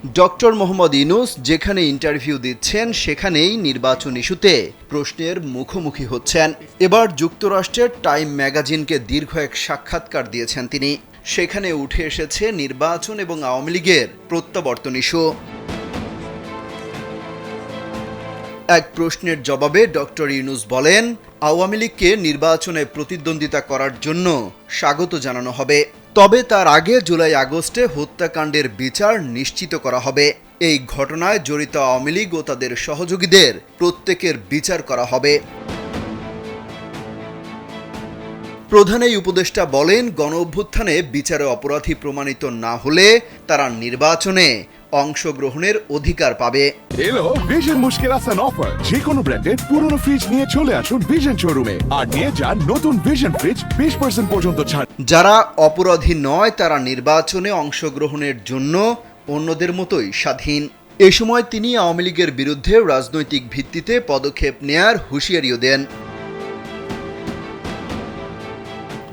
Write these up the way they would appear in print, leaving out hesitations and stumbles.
Doctor Mohammad Yunus যেখানে interview দিচ্ছেন সেখানেই নির্বাচন ইস্যুতে প্রশ্নের মুখোমুখি হচ্ছেন। এবার যুক্তরাষ্ট্রের টাইম ম্যাগাজিনকে দীর্ঘ এক সাক্ষাৎকার দিয়েছেন তিনি। সেখানে উঠে এসেছে নির্বাচন এবং আওয়ামী লীগের প্রত্যাবর্তন ইস্যু। এক প্রশ্নের জবাবে ডক্টর ইউনূস বলেন, আওয়ামী লীগকে নির্বাচনে প্রতিদ্বন্দ্বিতা করার জন্য স্বাগত জানানো হবে, তবে তার আগে জুলাই আগস্টে হত্যাকাণ্ডের বিচার নিশ্চিত করা হবে। এই ঘটনায় জড়িত আওয়ামী লীগ ও তাদের সহযোগীদের প্রত্যেকের বিচার করা হবে। প্রধান এই উপদেষ্টা বলেন, গণঅভ্যুত্থানে বিচারে অপরাধী প্রমাণিত না হলে তারা নির্বাচনে অংশগ্রহণের অধিকার পাবে। এলো ভিশন মুশকিল আসান অফার। যে কোনো ব্র্যান্ডের পুরনো ফ্রিজ নিয়ে চলে আসুন ভিশন শোরুমে আর নিয়ে যান নতুন ভিশন ফ্রিজ 20% পর্যন্ত ছাড়। যারা অপরাধী নয় তারা নির্বাচনে অংশগ্রহণের জন্য অন্যদের মতোই স্বাধীন। এ সময় তিনি আওয়ামী লীগের বিরুদ্ধে রাজনৈতিক ভিত্তিতে পদক্ষেপ নেয়ার হুঁশিয়ারিও দেন।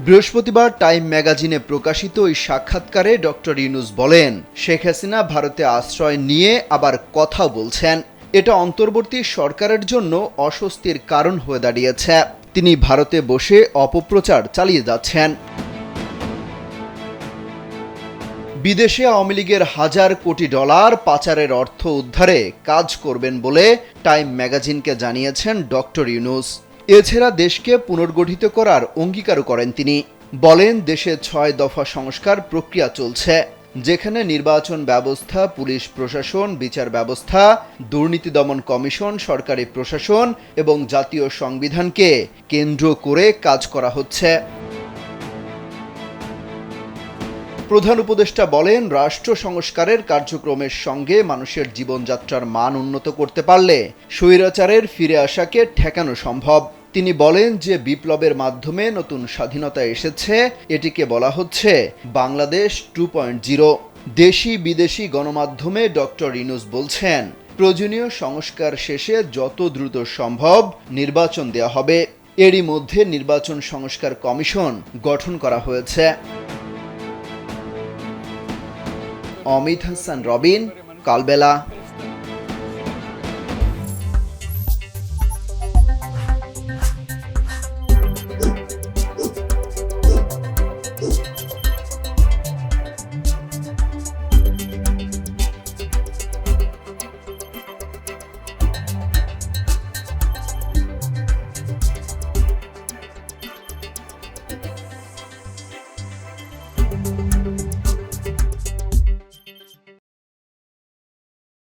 বৃহস্পতিবার টাইম ম্যাগাজিনে প্রকাশিত ওই সাক্ষাৎকারে ডক্টর ইউনূস বলেন, শেখ হাসিনা ভারতে আশ্রয় নিয়ে আবার কথাও বলছেন। এটা অন্তর্বর্তী সরকারের জন্য অস্বস্তির কারণ হয়ে দাঁড়িয়েছে। তিনি ভারতে বসে অপপ্রচার চালিয়ে যাচ্ছেন। বিদেশে আওয়ামী লীগের হাজার কোটি ডলার পাচারের অর্থ উদ্ধারে কাজ করবেন বলে টাইম ম্যাগাজিনকে জানিয়েছেন ডক্টর ইউনূস। এছাড়া দেশকে পুনর্গঠিত করার অঙ্গীকারও করেন তিনি। বলেন, দেশে 6 দফা সংস্কার প্রক্রিয়া চলছে, যেখানে নির্বাচন ব্যবস্থা, পুলিশ প্রশাসন, বিচার ব্যবস্থা, দুর্নীতি দমন কমিশন, সরকারি প্রশাসন এবং জাতীয় সংবিধানকে কেন্দ্র করে কাজ করা হচ্ছে। প্রধান উপদেষ্টা বলেন, রাষ্ট্র সংস্কারের কার্যক্রমের সঙ্গে মানুষের জীবনযাত্রার মান উন্নত করতে পারলে স্বৈরাচারের ফিরে আসাকে ঠেকানো সম্ভব। তিনি বলেন যে বিপ্লবের মাধ্যমে নতুন স্বাধীনতা এসেছে, এটিকে বলা হচ্ছে বাংলাদেশ 2.0। দেশি বিদেশি গণমাধ্যমে ডক্টর ইউনূস বলছেন, প্রয়োজনীয় সংস্কার শেষে যত দ্রুত সম্ভব নির্বাচন দেওয়া হবে। এরই মধ্যে নির্বাচন সংস্কার কমিশন গঠন করা হয়েছে। অমিত হাসান রবিন, কালবেলা।